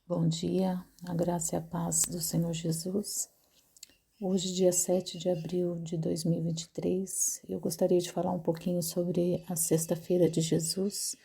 Bom dia, a graça e a paz do Senhor Jesus. Hoje, dia 7 de abril de 2023, eu gostaria de falar um pouquinho sobre a Sexta-feira de Jesus,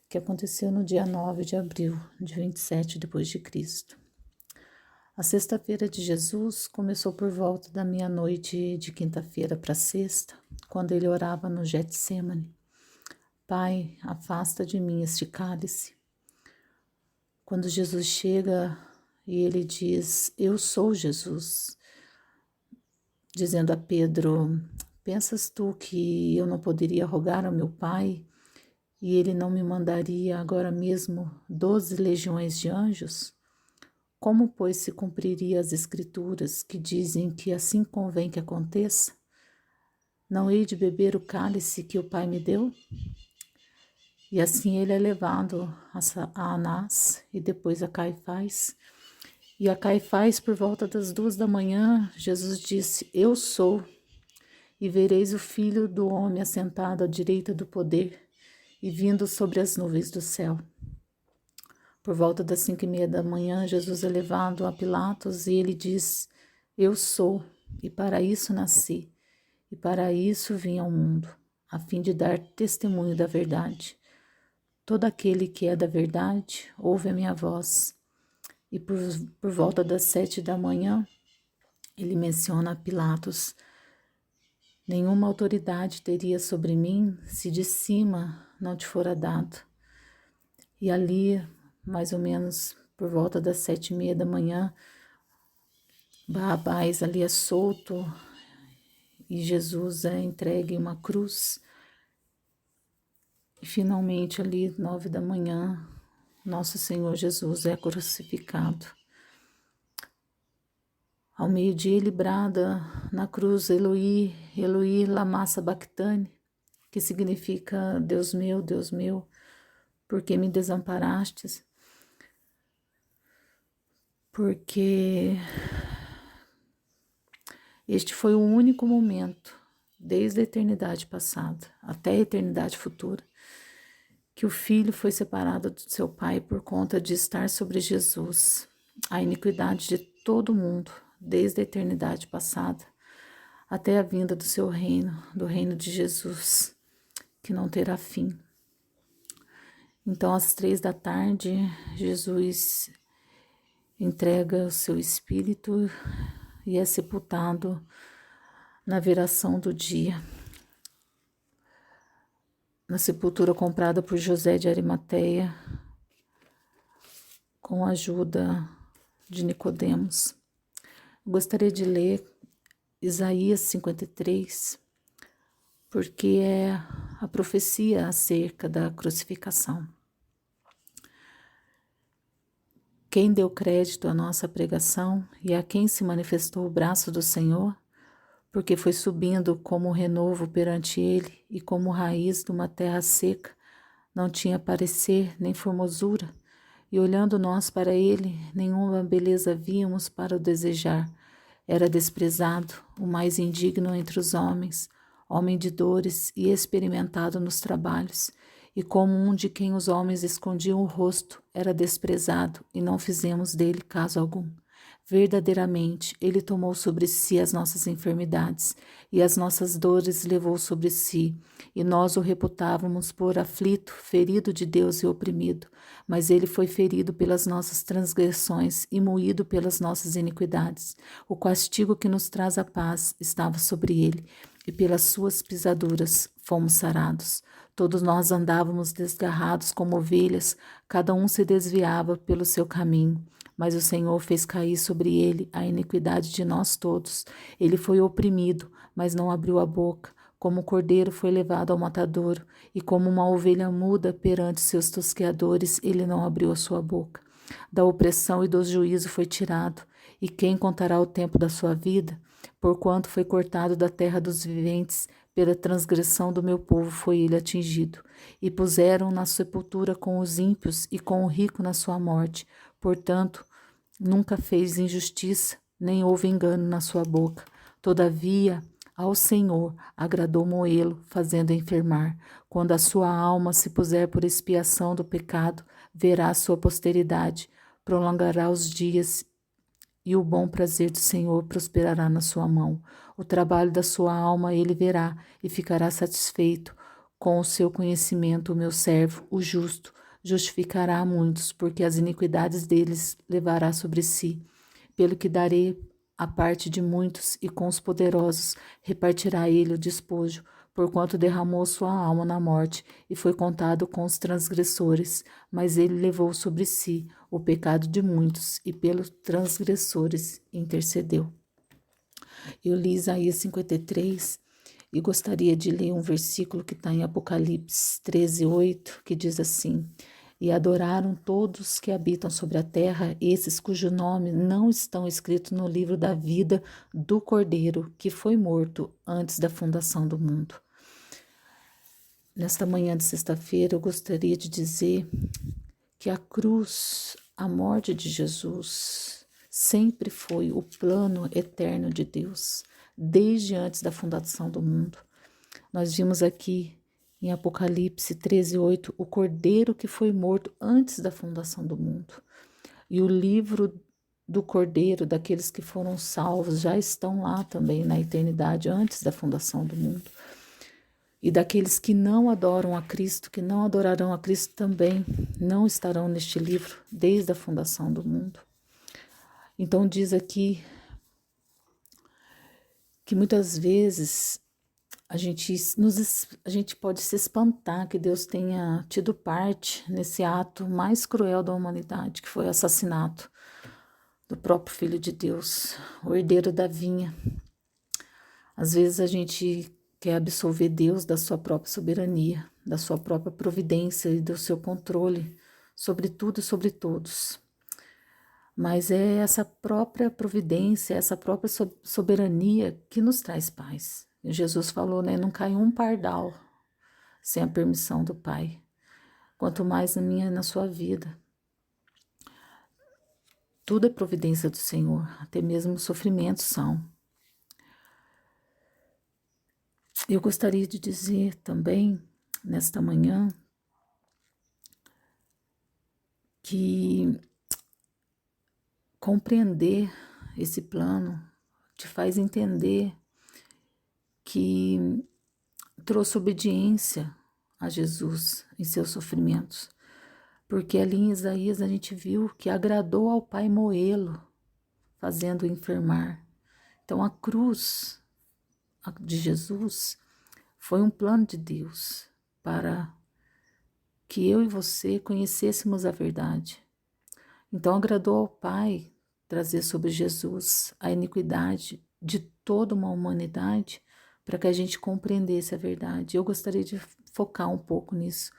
que aconteceu no dia 9 de abril de 27 depois de Cristo. A Sexta-feira de Jesus começou por volta da meia-noite de quinta-feira para sexta, quando ele orava no Getsêmani. Pai, afasta de mim este cálice. Quando Jesus chega e ele diz, eu sou Jesus, dizendo a Pedro, pensas tu que eu não poderia rogar ao meu Pai e ele não me mandaria agora mesmo 12 legiões de anjos? Como, pois, se cumpriria as Escrituras que dizem que assim convém que aconteça? Não hei de beber o cálice que o Pai me deu? E assim ele é levado a Anás e depois a Caifás. E a Caifás, por volta das 2 da manhã, Jesus disse, eu sou, e vereis o Filho do Homem assentado à direita do poder e vindo sobre as nuvens do céu. Por volta das 5:30 da manhã, Jesus é levado a Pilatos e ele diz, eu sou, e para isso nasci, e para isso vim ao mundo, a fim de dar testemunho da verdade. Todo aquele que é da verdade ouve a minha voz. E por volta das 7 da manhã, ele menciona a Pilatos, nenhuma autoridade teria sobre mim se de cima não te fora dado. E ali, mais ou menos por volta das 7:30 da manhã, Barrabás ali é solto e Jesus é entregue em uma cruz. E finalmente ali, 9 da manhã, nosso Senhor Jesus é crucificado. Ao meio-dia ele brada na cruz, Eloi, Eloi, lama sabachthani, que significa Deus meu, por que me desamparastes? Porque este foi o único momento, desde a eternidade passada até a eternidade futura, que o Filho foi separado do seu Pai por conta de estar sobre Jesus, a iniquidade de todo mundo, desde a eternidade passada até a vinda do seu reino, do reino de Jesus, que não terá fim. Então, às 3 da tarde, Jesus entrega o seu espírito e é sepultado na viração do dia, na sepultura comprada por José de Arimateia, com a ajuda de Nicodemos. Gostaria de ler Isaías 53, porque é a profecia acerca da crucificação. Quem deu crédito à nossa pregação e a quem se manifestou o braço do Senhor, porque foi subindo como renovo perante ele e como raiz de uma terra seca, não tinha parecer nem formosura, e olhando nós para ele, nenhuma beleza víamos para o desejar. Era desprezado, o mais indigno entre os homens, homem de dores e experimentado nos trabalhos, e como um de quem os homens escondiam o rosto, era desprezado, e não fizemos dele caso algum. Verdadeiramente, ele tomou sobre si as nossas enfermidades, e as nossas dores levou sobre si, e nós o reputávamos por aflito, ferido de Deus e oprimido, mas ele foi ferido pelas nossas transgressões e moído pelas nossas iniquidades. O castigo que nos traz a paz estava sobre ele, e pelas suas pisaduras fomos sarados. Todos nós andávamos desgarrados como ovelhas, cada um se desviava pelo seu caminho. Mas o Senhor fez cair sobre ele a iniquidade de nós todos. Ele foi oprimido, mas não abriu a boca. Como o cordeiro foi levado ao matadouro, e como uma ovelha muda perante seus tosqueadores, ele não abriu a sua boca. Da opressão e do juízo foi tirado. E quem contará o tempo da sua vida? Porquanto foi cortado da terra dos viventes, pela transgressão do meu povo foi ele atingido. E puseram na sepultura com os ímpios e com o rico na sua morte. Portanto, nunca fez injustiça, nem houve engano na sua boca. Todavia, ao Senhor agradou moê-lo, fazendo enfermar. Quando a sua alma se puser por expiação do pecado, verá a sua posteridade. prolongará os dias e o bom prazer do Senhor prosperará na sua mão. O trabalho da sua alma ele verá e ficará satisfeito. Com o seu conhecimento, o meu servo, o justo, justificará a muitos, porque as iniquidades deles levará sobre si. Pelo que darei a parte de muitos, e com os poderosos repartirá ele o despojo, porquanto derramou sua alma na morte, e foi contado com os transgressores. Mas ele levou sobre si o pecado de muitos, e pelos transgressores intercedeu. Eu li Isaías 53 e gostaria de ler um versículo que está em Apocalipse 13:8, que diz assim: E adoraram todos que habitam sobre a terra, esses cujo nome não estão escritos no livro da vida do Cordeiro, que foi morto antes da fundação do mundo. Nesta manhã de sexta-feira, eu gostaria de dizer que a cruz, a morte de Jesus, sempre foi o plano eterno de Deus, desde antes da fundação do mundo. Nós vimos aqui em Apocalipse 13:8, o Cordeiro que foi morto antes da fundação do mundo. E o livro do Cordeiro, daqueles que foram salvos, já estão lá também na eternidade, antes da fundação do mundo. E daqueles que não adoram a Cristo, que não adorarão a Cristo também, não estarão neste livro desde a fundação do mundo. Então diz aqui que muitas vezes a gente pode se espantar que Deus tenha tido parte nesse ato mais cruel da humanidade, que foi o assassinato do próprio Filho de Deus, o herdeiro da vinha. Às vezes a gente quer absolver Deus da sua própria soberania, da sua própria providência e do seu controle sobre tudo e sobre todos. Mas é essa própria providência, essa própria soberania que nos traz paz. E Jesus falou, né? Não cai um pardal sem a permissão do Pai. Quanto mais na minha e na sua vida. Tudo é providência do Senhor, até mesmo os sofrimentos são. Eu gostaria de dizer também, nesta manhã, que compreender esse plano te faz entender que trouxe obediência a Jesus em seus sofrimentos. Porque ali em Isaías a gente viu que agradou ao Pai moê-lo, fazendo-o enfermar. Então a cruz de Jesus foi um plano de Deus para que eu e você conhecêssemos a verdade. Então agradou ao Pai trazer sobre Jesus a iniquidade de toda uma humanidade para que a gente compreendesse a verdade. Eu gostaria de focar um pouco nisso.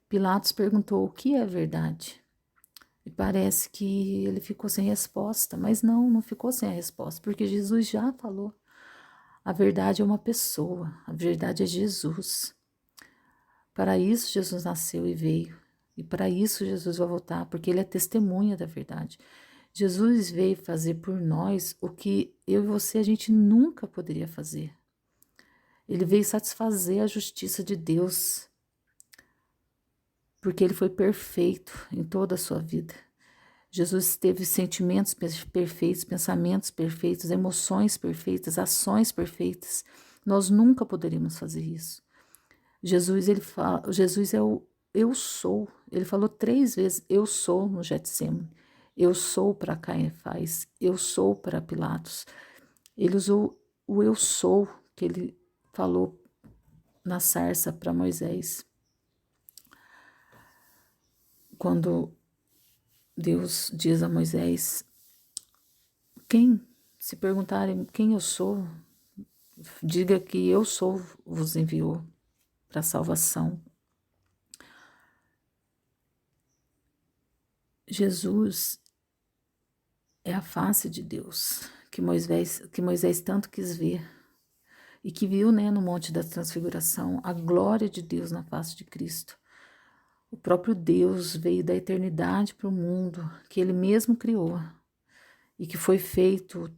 Pilatos perguntou o que é verdade. E parece que ele ficou sem resposta, mas não ficou sem a resposta, porque Jesus já falou. A verdade é uma pessoa, a verdade é Jesus. Para isso Jesus nasceu e veio, e para isso Jesus vai voltar, porque ele é testemunha da verdade. Jesus veio fazer por nós o que eu e você a gente nunca poderia fazer. Ele veio satisfazer a justiça de Deus, porque ele foi perfeito em toda a sua vida. Jesus teve sentimentos perfeitos, pensamentos perfeitos, emoções perfeitas, ações perfeitas. Nós nunca poderíamos fazer isso. Jesus é o eu sou. Ele falou 3 vezes eu sou no Getsemane. Eu sou para Caifás, eu sou para Pilatos. Ele usou o eu sou que ele falou na sarça para Moisés. Quando Deus diz a Moisés, se perguntarem quem eu sou, diga que eu sou, vos enviou para a salvação. Jesus é a face de Deus, que Moisés tanto quis ver, e que viu, né, no Monte da Transfiguração, a glória de Deus na face de Cristo. O próprio Deus veio da eternidade para o mundo, que ele mesmo criou, e que foi feito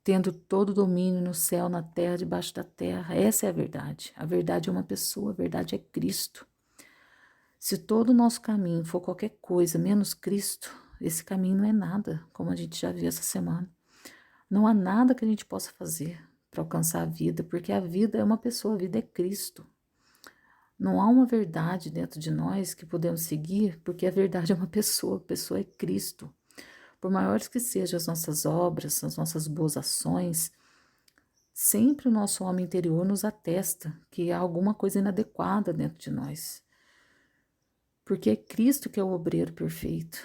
tendo todo o domínio no céu, na terra, debaixo da terra. Essa é a verdade. A verdade é uma pessoa, a verdade é Cristo. Se todo o nosso caminho for qualquer coisa menos Cristo, esse caminho não é nada, como a gente já viu essa semana. Não há nada que a gente possa fazer para alcançar a vida, porque a vida é uma pessoa, a vida é Cristo. Não há uma verdade dentro de nós que podemos seguir, porque a verdade é uma pessoa, a pessoa é Cristo. Por maiores que sejam as nossas obras, as nossas boas ações, sempre o nosso homem interior nos atesta que há alguma coisa inadequada dentro de nós. Porque é Cristo que é o obreiro perfeito.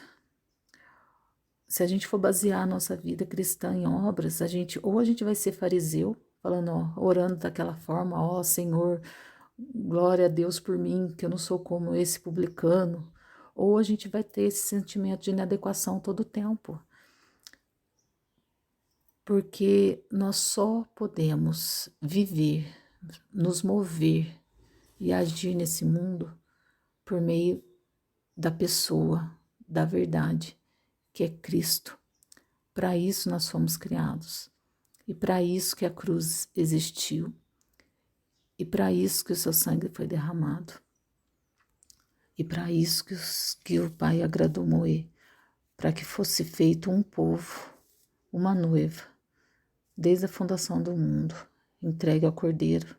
Se a gente for basear a nossa vida cristã em obras, ou a gente vai ser fariseu, falando, ó, orando daquela forma, ó Senhor, glória a Deus por mim, que eu não sou como esse publicano, ou a gente vai ter esse sentimento de inadequação todo o tempo. Porque nós só podemos viver, nos mover e agir nesse mundo por meio da pessoa, da verdade, que é Cristo. Para isso nós fomos criados. E para isso que a cruz existiu. E para isso que o seu sangue foi derramado. E para isso que o Pai agradou Moé, para que fosse feito um povo, uma noiva, desde a fundação do mundo, entregue ao Cordeiro.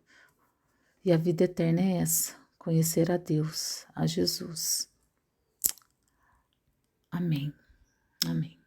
E a vida eterna é essa, conhecer a Deus, a Jesus. Amém. Amém.